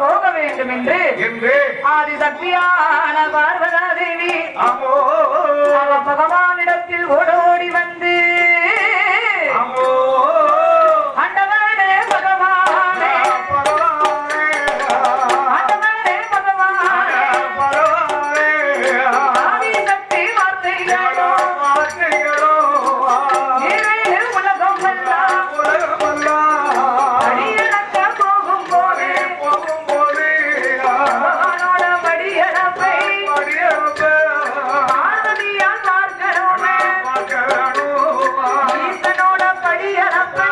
போக வேண்டும் என்று ஆதிசக்தியான பார்வதா தேவி அவ பகவானிடத்தில் ஓடோடி வந்து ஆண்டவனே பகவானே ஆண்டவனே பகவானே ஆதிசக்தி வார்த்தைகளோ நீரில் உலகம் எல்லாம் படியளக்க போகும் போது பகவானோட படியளப்பை பார்வதியால் பார்க்கணுமே ஈசனோட படியளப்பை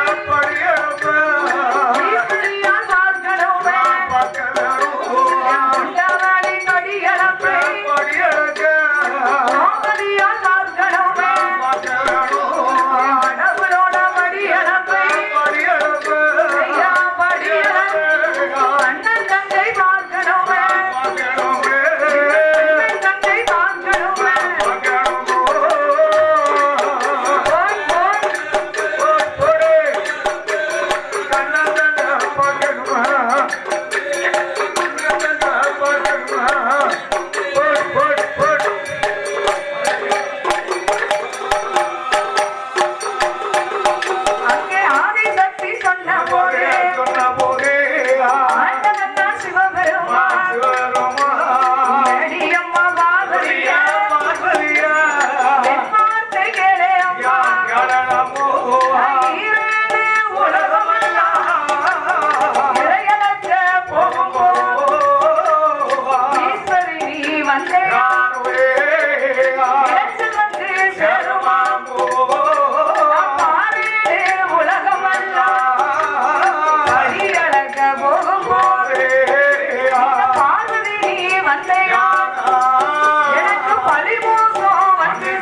ஈஸ்வரியால் பார்க்கணுமே ஆண்டவனின் படியளப்பை திரௌபதியால் பார்க்கணுமே கடவுளோட படியளப்பை ஐயா படியளப்பை அண்ணன் தங்கை பார்க்கணுமே அண்ணன் தங்கை பார்க்கணுமே அங்கே ஆதிசக்தி சொன்ன போது ஆண்டவன் தான் சிவபெருமான் அடியம்மா பார்வதியா என் வார்த்தை கேளே அம்மா ஈரேழு உலகமெல்லாம் இறையலக்க போகும்போது ஈஸ்வரி நீ வந்தையா இறைச்சல் வந்து சேருமா பாரேழு உலகமெல்லாம் படியளக்க போகும்போது பார்வதி நீ வந்தையா எனக்கு பழிமோசம் வந்து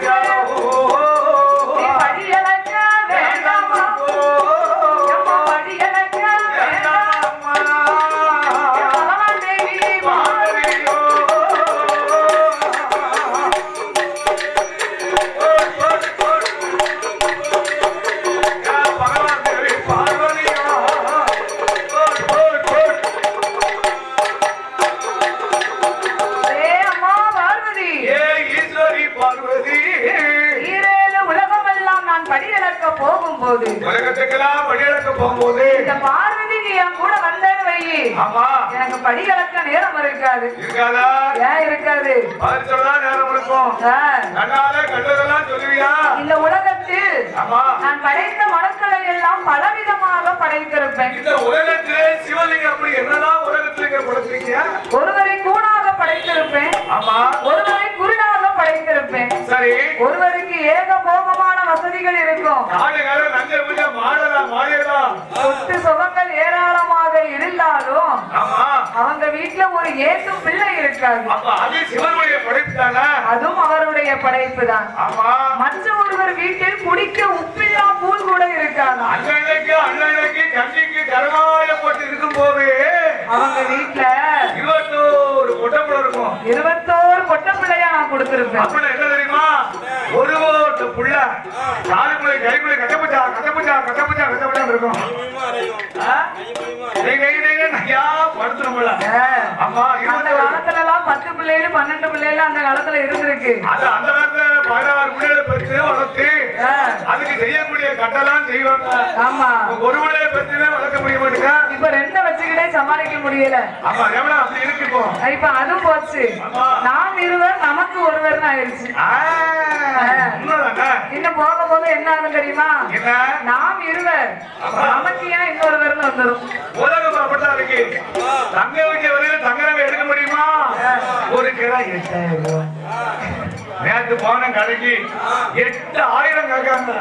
நீ படியளக்க வேண்டாமா எம்மா படியளக்க வேண்டாமா பகவான் தேவி மாதவியோ அம்மா பார்வதி ஈரேழு உலகமெல்லாம் நான் படியளக்க போகும்போது உலகத்துக்கெல்லாம் படியளக்க போகும்போது இந்த பார்வதி நீ என் கூட வந்தேன்னு வையி எனக்கு படியளக்க நேரம் இருக்காது இருக்காதா ஏன் இருக்காது பதில் சொல்லா நேரம் இருக்கும் கண்ணால கண்டதெல்லாம் சொல்லுவியா இந்த உலகத்தில் நான் படைத்த மனுக்களை எல்லாம் பலவிதமாக படைத்திருப்பேன் இந்த உலகத்திலே சிவலிங்கம் அப்படி என்னதான் உலகத்துல படைச்சிருக்கீங்க ஒருவரை கூடாக படைத்திருப்பேன் ஒருவரை குருடாக படைத்திருப்பேன் சரி ஒருவருக்கு ஏகபோகமான வசதிகள் இருக்கும் சொத்து சுகங்கள் ஏராளமாக இருந்தாலும் அவங்க வீட்டுல ஒரு ஏசும் பிள்ளை இருக்காது அதுவும் அவருடைய படைப்பு தான் மற்ற ஒருவர் வீட்டில் குடிக்க உப்பில்லா பூல் கூட இருக்காது இருக்கும் போது அவங்க வீட்டுல 21 கொட்டப்புள்ள இருக்கும் 21 கொட்ட பிள்ளையா நான் கொடுத்திருப்பேன் என்ன தெரியுமா ஒரு ஓட்டு புள்ள காலுக்குள்ள கைக்குள்ள கட்டப்பச்சா கட்டப்பச்சா கட்டப்பச்சா கட்டப்பச்சா இருக்கும் அந்த காலத்துல எல்லாம் 10 பிள்ளைகள் 12 பிள்ளைகள் அந்த காலத்துல இருந்திருக்கு அந்த காலத்துல 16 பிள்ளைகளை பெற்று வளர்த்து அதுக்கு செய்யக்கூடிய கட்டெல்லாம் செய்வாங்க ஆமா ஒரு பிள்ளைய பெற்றுமே வளர்க்க முடிய மாட்டேங்க இப்ப 2 வச்சுக்கிட்டே சமாளிக்க முடியல ஆமா எவ்வளவு அப்படி இருக்கு இப்ப அது போச்சு நாம் இருவர் நமக்கு ஒருவர் ஆயிடுச்சு இன்னும் போக போக என்ன ஆகும் தெரியுமா நாம் இருவர் நமக்கு ஏன் இன்னொருவர்னு வந்துடும் உலகம் அப்படிதான் இருக்கு தங்க வைக்க வரையில தங்கரவை எடுக்க முடியுமா ஒரு கிலோ 8000 ரூபாய் நேற்று போன கடைக்கு 8000 கேட்காங்க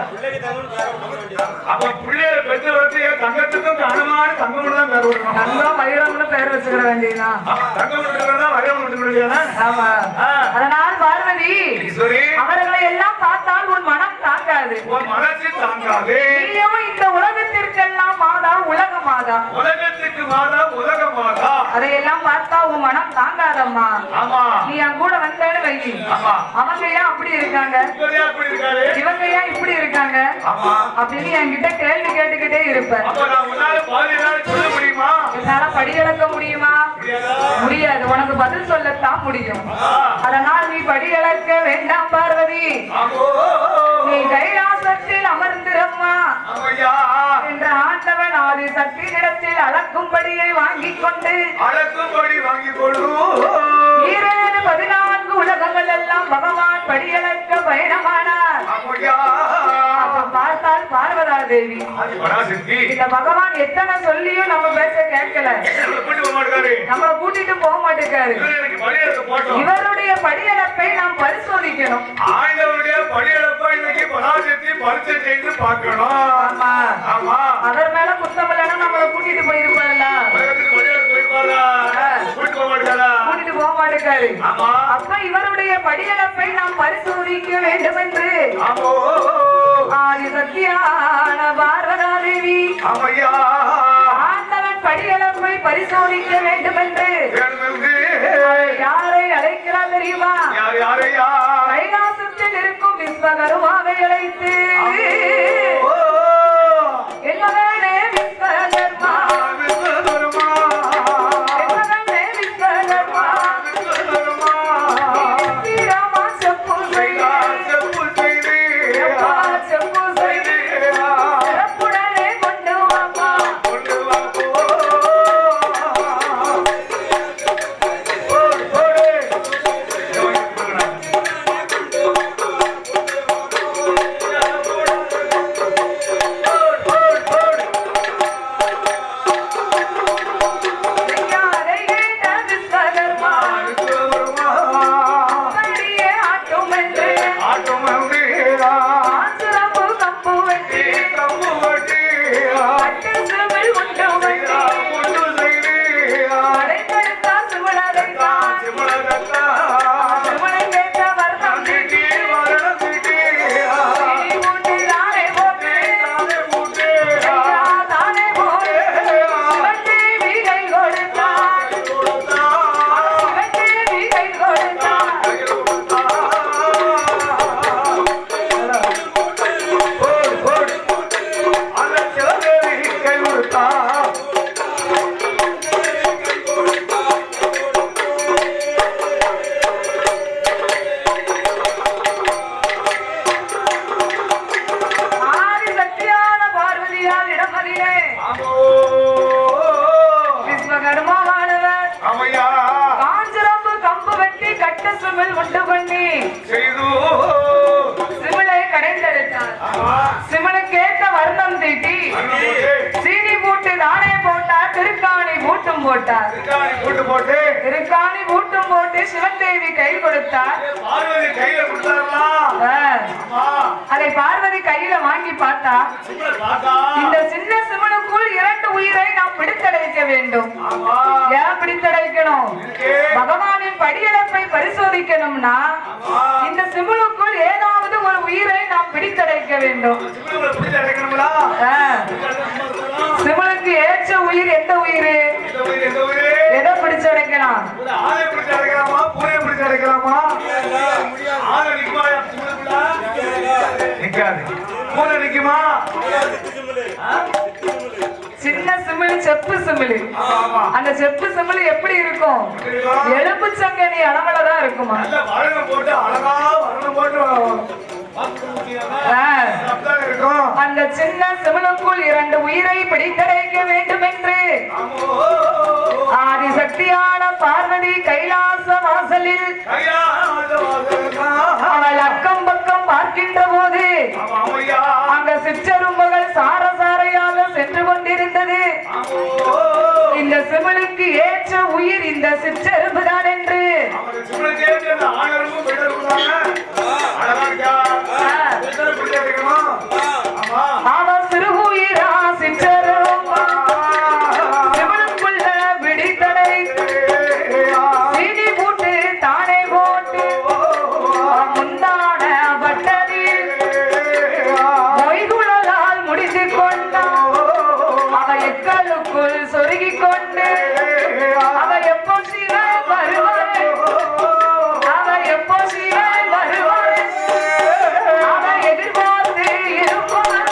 அப்ப பிள்ளைய பெற்று வளர்த்து தங்கத்துக்கும் அனுமான தங்கம் தான் பேர் விடணும் தங்கம் வைரம்னு பேர் வச்சுக்கிற வேண்டியதுதான் தங்கம் விட்டுக்கிறதா வைரம் விட்டுக்கிறதா ஆமா அதனால் பார்வதி அவர்களை எல்லாம் பார்த்தால் உன் மனம் தாங்காது உன் மனசு தாங்காது நீயும் இந்த உலகத்திற்கெல்லாம் மாதா உலக மாதா உலகத்துக்கு மாதா உலக மாதா அதையெல்லாம் பார்த்தா உன் மனம் தாங்காதம்மா ஆமா நீ என் கூட வந்தேன்னு வை அவங்க ஏன் அப்படி இருக்காங்க இவங்க ஏன் இப்படி இருக்காங்க அப்படின்னு என்கிட்ட கேள்வி கேட்டுக்கிட்டே இருப்பேன் என்னால படியளக்க முடியுமா முடியாது. உனக்கு பதில் சொல்லத்தான் முடியும். அதனால் நீ படியளக்க வேண்டாம் பார்வதி. நீ கைலாசத்தில் அமர்ந்திரம்மா என்ற ஆண்டவன் ஆதி சக்தியிடத்தில் அளக்கும்படியை வாங்கிக் கொண்டு 14 உலகங்கள் எல்லாம் பகவான் படியளக்க பயணமானார். பார்த்தால் பார்வதா தேவி இந்த பகவான் எத்தனை சொல்லியும் நம்ம பேச கேட்கல, நம்மளை கூட்டிட்டு போக மாட்டேங்காரு. இவருடைய படியளப்பை நாம் பரிசோதிக்கணும். அதன் மேல குத்தம் இல்லைன்னா நம்மளை கூட்டிட்டு போயிருப்பாருல்ல, கூட்டிட்டு போக மாட்டேங்காரு. அப்ப இவருடைய படியளப்பை நாம் பரிசோதிக்க வேண்டும் என்று ஆதி சத்தியான பார்வதா தேவி ஆண்டவன் படியளப்பை பரிசோதிக்க வேண்டும் என்று யாரை அழைக்கிறார் தெரியுமா? கைலாசத்தில் இருக்கும் விஸ்வகர்மாவை அழைத்து என் மகனே விஸ்வகர்மா, திருக்காணி பூட்டும் போட்டு சிவந்தேவி கை கொடுத்தார். அதை பார்வதி கையில வாங்கி பார்த்தா இந்த சின்ன சிவனுக்குள் 2 உயிரை நாம் பிடித்தடைக்க வேண்டும். ஏன் பிடித்தடைக்கணும்? பகவானின் படியளப்பை பரிசோதிக்கணும்னா இந்த சிவனுக்குள் ஏதாவது ஒரு உயிரை நாம் பிடித்தடைக்க வேண்டும். சிவனுக்கு ஏற்ற உயிர் எந்த உயிர்? எதை பிடிச்சு அடைக்கலாம்? சின்ன சிமிழி செப்பு சிமிழி. அந்த செப்பு சிமிழி எப்படி இருக்கும்? எலும்பு சங்கனி அளவுலதான் இருக்குமா? அந்த சின்ன சிமிழுக்குள் 2 உயிரை பிடித்தடைக்க வேண்டும் என்று ஆதி சக்தியான பார்வதி கைலாச வாசலில் அவள் அக்கம் பக்கம் பார்க்கின்ற போது அங்க சிற்றரும்புகள் சாரசாரையாக சென்று கொண்டிருந்தது. இந்த சிமிழுக்கு ஏற்ற உயிர் இந்த சிற்றரும்பு தான் என்று அவன் சிறுகுயிரா சிற்றரும்பா சிமிழுக்குள்ள விடித்தடை சீனி பூட்டு தானே போட்டு முந்தான பட்டதில் மொய்குழலால் முடித்து கொண்டான். அவ எக்களுக்குள் சொருகி கொண்டு அவ எப்போ சிவன் வருவாள், அவ எப்போ சிவன் வருவாள், அவ எதிர்பார்த்து இருப்பாள்.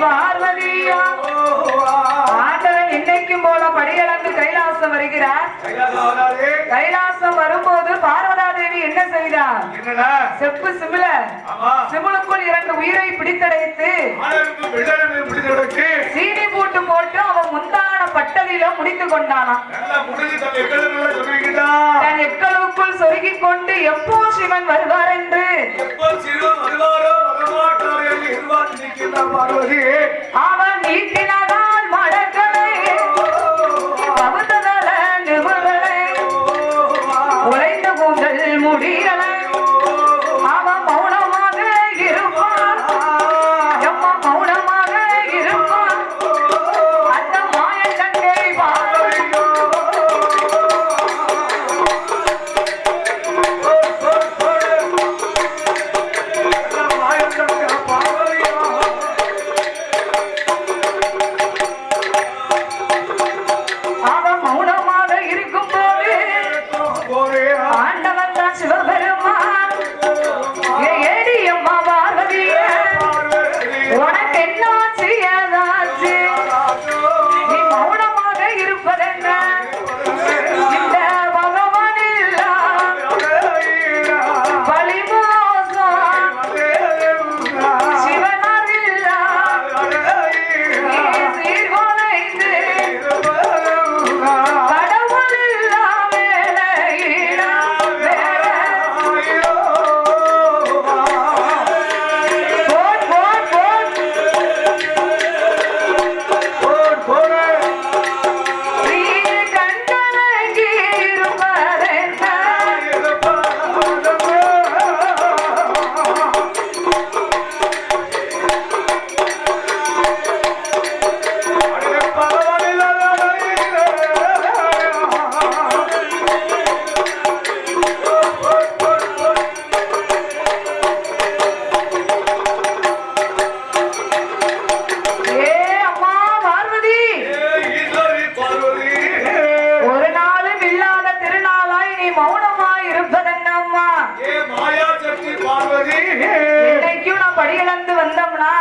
பார்வதியா ஆண்டவன் இன்னைக்கும் போல படியளந்து கைலாசம் வருகிறார். கைலாசம் வரும்போது பார்வதா தேவி என்ன செய்தார்? செப்பு சிமில சிமிழுக்குள் 2 உயிரை பிடித்தடைத்து சீனி பூட்டு போட்டு அவன் முந்தான பட்டதில முடித்து கொண்டானாம். தன் எக்களுக்குள் சொருகிக் கொண்டு எப்போ சிவன் வருவார் என்று அவன் நீட்டினதால் மடக்களை பகுத்ததல நிபுணரை உழைந்த கூந்தல் முடிகளை அவன் மௌனமாக இருப்பான். எம்மா மௌனமாக இருப்பான். அந்த மாய கண்டை அவன் மௌனமாக இருக்கும் போது ஆண்டவன் தான் சிவபெருமான் ஏடி அம்மா பார்வதியே உனக்கு என்னாச்சு ஏதாச்சு நீ மௌனமாக இருப்பதென்ன? இந்த பகவான் இல்லா பலிமோசம் சிவனார் இல்லா நீ சீர்குலைந்து கடவுள் இல்லா வேலையிடா வேலை போட் போட் போட் நீ கண்டலங்கி இருப்பதென்ன? ஏ அம்மா பார்வதி, ஒரு நாளும் இல்லாத திருநாளாய் நீ மௌனமாய் இருப்பதென்ன அம்மா? இன்னைக்கும் நான் படியிழந்து வந்தோம்னா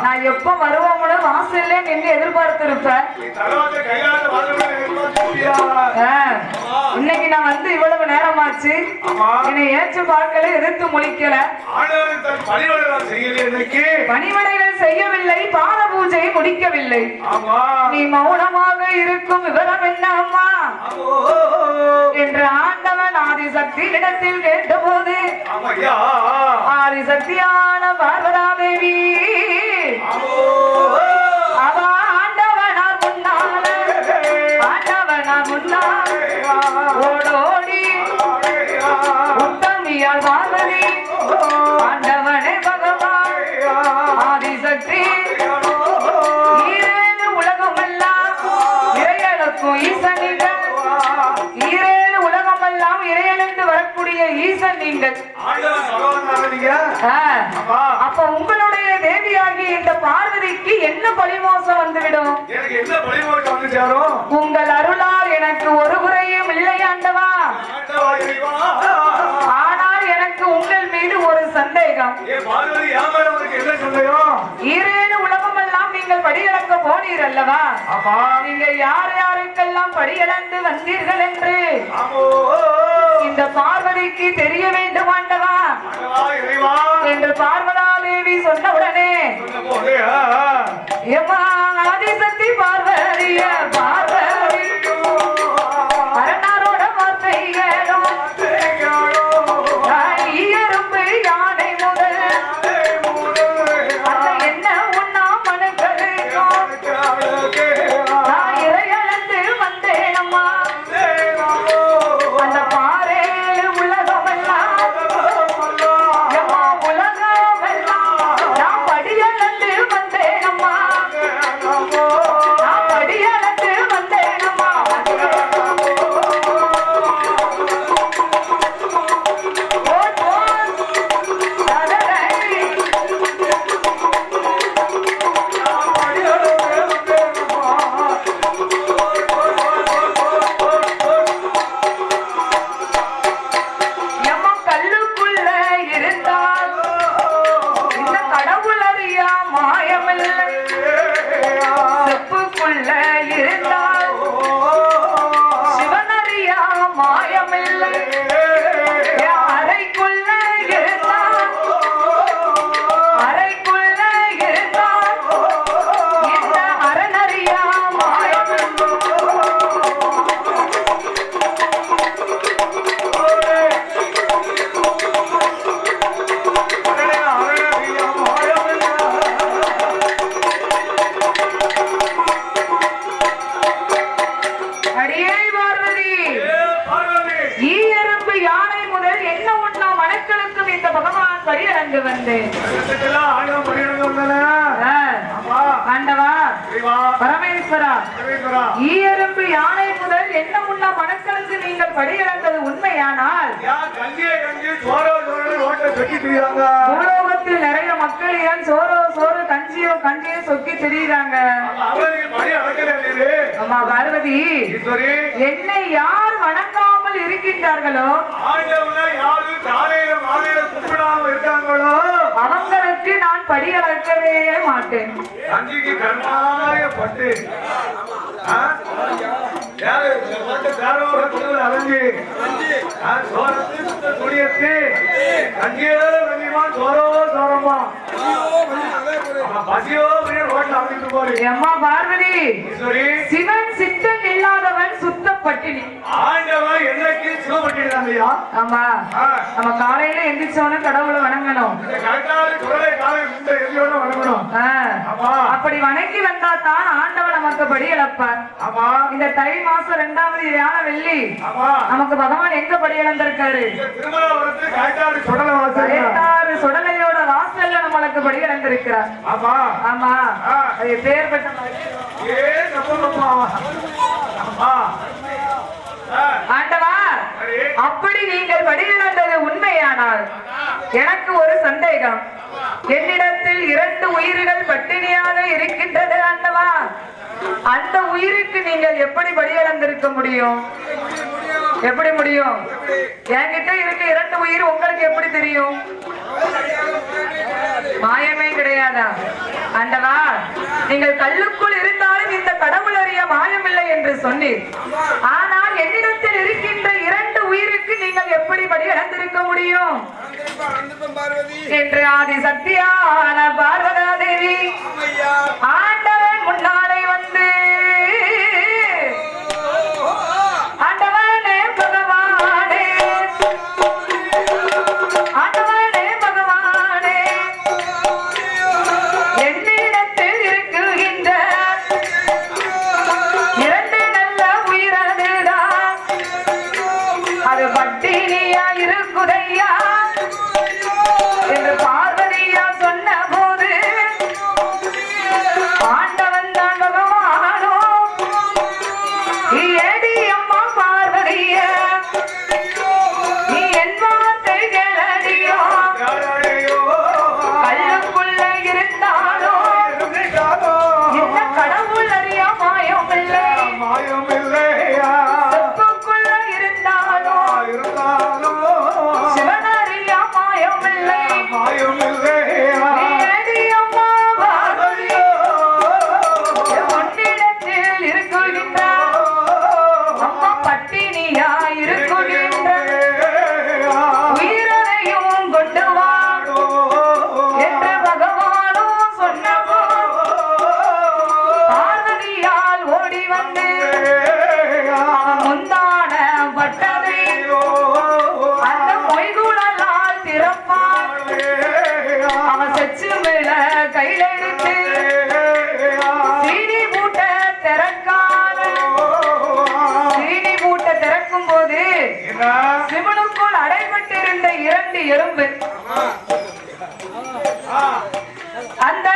நான் எப்ப வருவோம்னு வாசல்ல நின்று எதிர்பார்த்திருப்பேன். இன்னைக்கு நான் வந்து இவ்வளவு நேரமாச்சு, என்னை ஏற்று பார்க்கல, எதிர்த்து முழிக்கல, பணிவடைகள் செய்யவில்லை, பாத பூஜை முடிக்கவில்லை. நீ மௌனமாக இருக்கும் விவரம் என்ன அம்மா என்று ஆண்டவன் ஆதிசக்தி இடத்தில் கேட்டபோது ஆதிசக்தியான பார்வதா தேவி அவ ஆண்டவனார் முன்னால ஓடோடி உத்தமியால் பார்வதி ஆண்டவனே பகவான் ஆதிசக்தி ஈரேழு உலகமெல்லாம் இறையளுக்கும் ஈசனிகள், ஈரேழு உலகமெல்லாம் இறையெழுந்து வரக்கூடிய ஈசன் நீங்கள். அப்ப உங்களுடைய தேவியாகிய இந்த பார்வதிக்கு என்ன பழிமோசம் வந்துவிடும்? உங்கள் அருளால் எனக்கு ஒரு குறையும் இல்லை ஆண்டவா. ஆனால் எனக்கு உங்கள் மீது ஒரு சந்தேகம். ஈரேழு உலகமெல்லாம் நீங்கள் படியிழக்க போனீர் அல்லவா? நீங்க யார் யாருக்கெல்லாம் படியிழந்து வந்தீர்கள் என்று இந்த பார்வதிக்கு தெரிய வேண்டும் ஆண்டவா என்று பார்வதா தேவி சொன்ன உடனே ஆதிசக்தி பார்வதிய பார்வதி அரணாரோட வார்த்தைகளும் எறும்பு யானை முதல் அந்த என்ன உண்ணா மனுக்களுக்கும் நான் இறையளந்து வந்தேன் அம்மா. அந்த பாரேழு உலகமெல்லாம் உலகமெல்லாம் நான் படியளந்து பரமேஸ்வரா, ஈயரும்பு யானை முதல் என்ன முன்ன மனக்களுக்கு நீங்கள் படியிழந்தது உண்மையானால் பூலோகத்தில் நிறைய மக்கள் ஏன் சோறோ சோறு கஞ்சியோ கஞ்சியோ சொக்கி திரியுறாங்க. அம்மா பார்வதி, என்னை யார் வணங்காமல் இருக்கின்றார்களோ அவங்களுக்கு நான் படியளக்கவே மாட்டேன். அம்மா பார்வதி, சிவன் சித்தன் இல்லாதவன் சுத்த பட்டினி. ஆமா, நம்ம காலையில எந்திரிச்சோன்னு கடவுளை வணங்கணும். அப்படி வணங்கி வந்தா தான் ஆண்டவன் நமக்கு படி இழப்பார். இந்த தை மாசம் 2வது வியாழ வெள்ளி நமக்கு பகவான் எங்க படி இழந்திருக்காரு? சுடலையோட வாசல்ல நம்மளுக்கு படி இழந்திருக்கிறார். ஆமா, அது பேர் பெற்ற ஆண்டவா. அப்படி நீங்கள் படி இழந்தது உண்மையானால் எனக்கு ஒரு சந்தேகம். என்னிடத்தில் 2 உயிர்கள் பட்டினியாக இருக்கின்றது ஆண்டவா. அந்த உயிருக்கு நீங்கள் எப்படி படி இழந்திருக்க முடியும்? எப்படி முடியும்? என்கிட்ட இருக்க 2 உயிர் உங்களுக்கு எப்படி தெரியும்? மாயமே கிடையாதா ஆண்டவா? நீங்கள் கல்லுக்குள் இருந்தாலும் இந்த கடவுள் அறிய மாயமில்லை என்று சொன்னீர். ஆனால் என்னிடத்தில் இருக்கின்ற 2 உயிருக்கு நீங்கள் எப்படி படி இழந்திருக்க முடியும் என்று ஆதி சக்தியான பார்வதா தேவி ஆண்டவன் முன்னாலே வந்து, ஆண்டவனே பகவானே, ஆண்டவனே பகவானே, என்னிடத்தில் இருக்குகின்ற 2 நல்ல உயிரதுதான் அது பட்டினியா இருக்குதையா என்று பார்வதியா சொன்ன போது ஆண்டவன் தான் பகவானோ ஏடி அம்மா பார்வதிய நீ என் வார்த்தை கேளடியோ. கல்லுக்குள்ள இருந்தாலோ இந்த கடவுள் அறிய மாயம் இல்லை. செப்புக்குள்ள இருந்தாலோ சிவன் அறிய மாயம் இல்லை. ஏடி அம்மா பார்வதியோ உன்னிடத்தில் இருக்குகின்ற அம்மா பட்டினியா இருக்குகின்ற உயிரையும் கொண்டு வா என்று பகவானும் சொன்னபோ பார்வதியால் ஓடி வந்து அவன் முந்தான பட்டதை அந்த பொய்குழலால் திறப்பான். அவன் செச்சு மேல கையில எடுத்து சீனி மூட்ட திறக்காத. சீனி மூட்ட திறக்கும் போது சிவனுக்குள் அடைபட்டிருந்த 2 எறும்பு அந்த